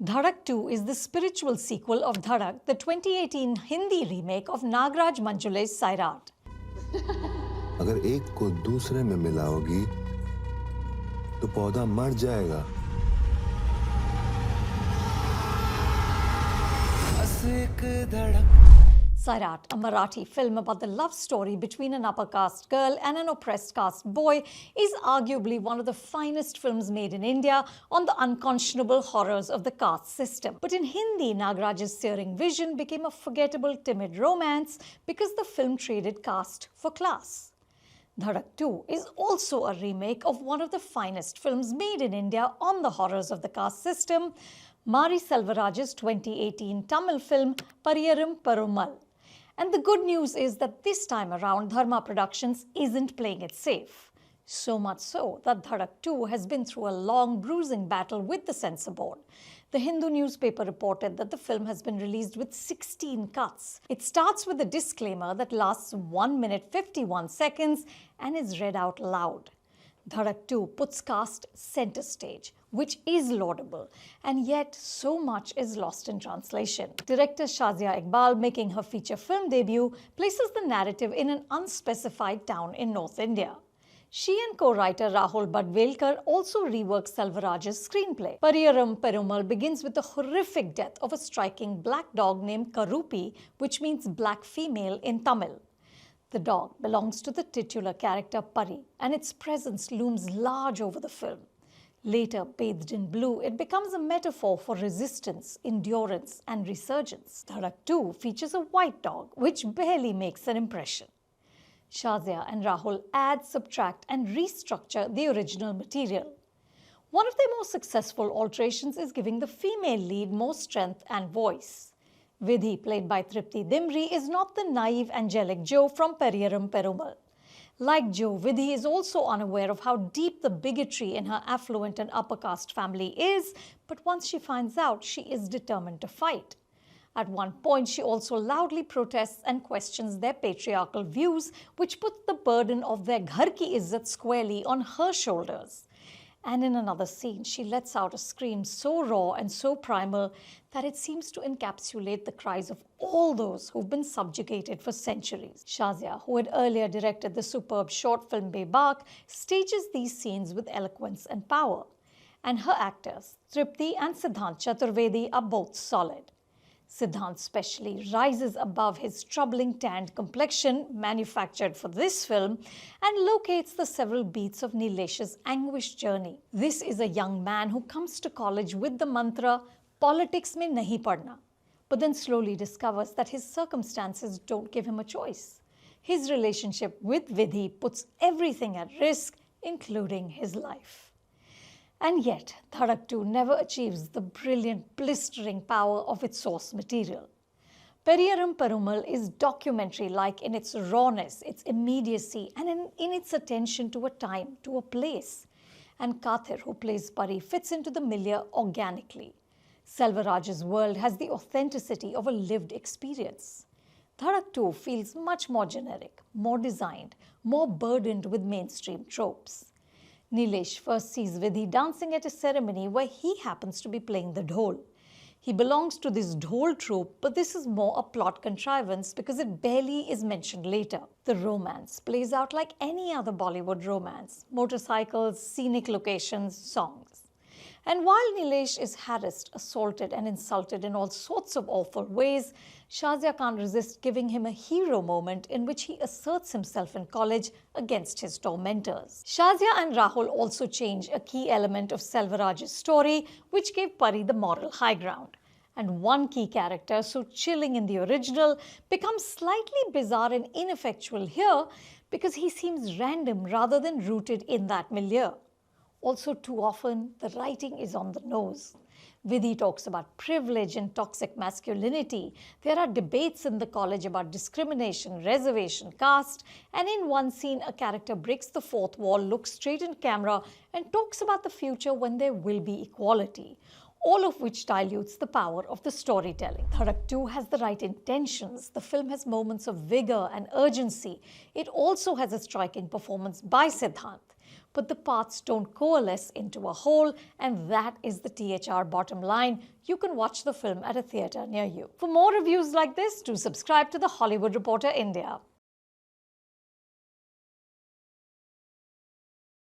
Dhadak 2 is the spiritual sequel of Dhadak, the 2018 Hindi remake of Nagraj Manjule's Sairat. अगर एक को दूसरे में मिलाओगी तो पौधा मर जाएगा। Sairat, a Marathi film about the love story between an upper caste girl and an oppressed caste boy, is arguably one of the finest films made in India on the unconscionable horrors of the caste system. But in Hindi, Nagraj's searing vision became a forgettable, timid romance because the film traded caste for class. Dhadak 2 is also a remake of one of the finest films made in India on the horrors of the caste system, Mari Selvaraj's 2018 Tamil film Pariyerum Perumal. And the good news is that this time around, Dharma Productions isn't playing it safe. So much so that Dhadak 2 has been through a long, bruising battle with the censor board. The Hindu newspaper reported that the film has been released with 16 cuts. It starts with a disclaimer that lasts 1 minute 51 seconds and is read out loud. Dhadak 2 puts caste center stage, which is laudable, and yet so much is lost in translation. Director Shazia Iqbal, making her feature film debut, places the narrative in an unspecified town in North India. She and co-writer Rahul Badwelkar also reworked Selvaraj's screenplay. Pariyerum Perumal begins with the horrific death of a striking black dog named Karupi, which means black female in Tamil. The dog belongs to the titular character Pari, and its presence looms large over the film. Later, bathed in blue, it becomes a metaphor for resistance, endurance, and resurgence. Dhadak 2 features a white dog, which barely makes an impression. Shazia and Rahul add, subtract, and restructure the original material. One of their most successful alterations is giving the female lead more strength and voice. Vidhi, played by Triptii Dimri, is not the naive, angelic Jo from Pariyerum Perumal. Like Jo, Vidhi is also unaware of how deep the bigotry in her affluent and upper caste family is, but once she finds out, she is determined to fight. At one point, she also loudly protests and questions their patriarchal views, which puts the burden of their ghar ki izzat squarely on her shoulders. And in another scene, she lets out a scream so raw and so primal that it seems to encapsulate the cries of all those who've been subjugated for centuries. Shazia, who had earlier directed the superb short film Bebak, stages these scenes with eloquence and power. And her actors, Triptii and Siddhant Chaturvedi, are both solid. Siddhant especially rises above his troubling tanned complexion manufactured for this film and locates the several beats of Nilesh's anguished journey. This is a young man who comes to college with the mantra, "Politics mein nahi padna," but then slowly discovers that his circumstances don't give him a choice. His relationship with Vidhi puts everything at risk, including his life. And yet, Dhadak 2 never achieves the brilliant, blistering power of its source material. Pariyerum Perumal is documentary-like in its rawness, its immediacy, and in its attention to a time, to a place. And Kathir, who plays Pari, fits into the milieu organically. Selvaraj's world has the authenticity of a lived experience. Dhadak 2 feels much more generic, more designed, more burdened with mainstream tropes. Nilesh first sees Vidhi dancing at a ceremony where he happens to be playing the dhol. He belongs to this dhol troupe, but this is more a plot contrivance because it barely is mentioned later. The romance plays out like any other Bollywood romance: motorcycles, scenic locations, songs. And while Nilesh is harassed, assaulted, and insulted in all sorts of awful ways, Shazia can't resist giving him a hero moment in which he asserts himself in college against his tormentors. Shazia and Rahul also change a key element of Selvaraj's story, which gave Pari the moral high ground. And one key character, so chilling in the original, becomes slightly bizarre and ineffectual here because he seems random rather than rooted in that milieu. Also, too often, the writing is on the nose. Vidhi talks about privilege and toxic masculinity. There are debates in the college about discrimination, reservation, caste, and in one scene, a character breaks the fourth wall, looks straight in camera, and talks about the future when there will be equality, all of which dilutes the power of the storytelling. Dhadak 2 has the right intentions. The film has moments of vigor and urgency. It also has a striking performance by Siddhant. but the parts don't coalesce into a whole, and that is the THR bottom line. You can watch the film at a theatre near you. For more reviews like this, do subscribe to The Hollywood Reporter India.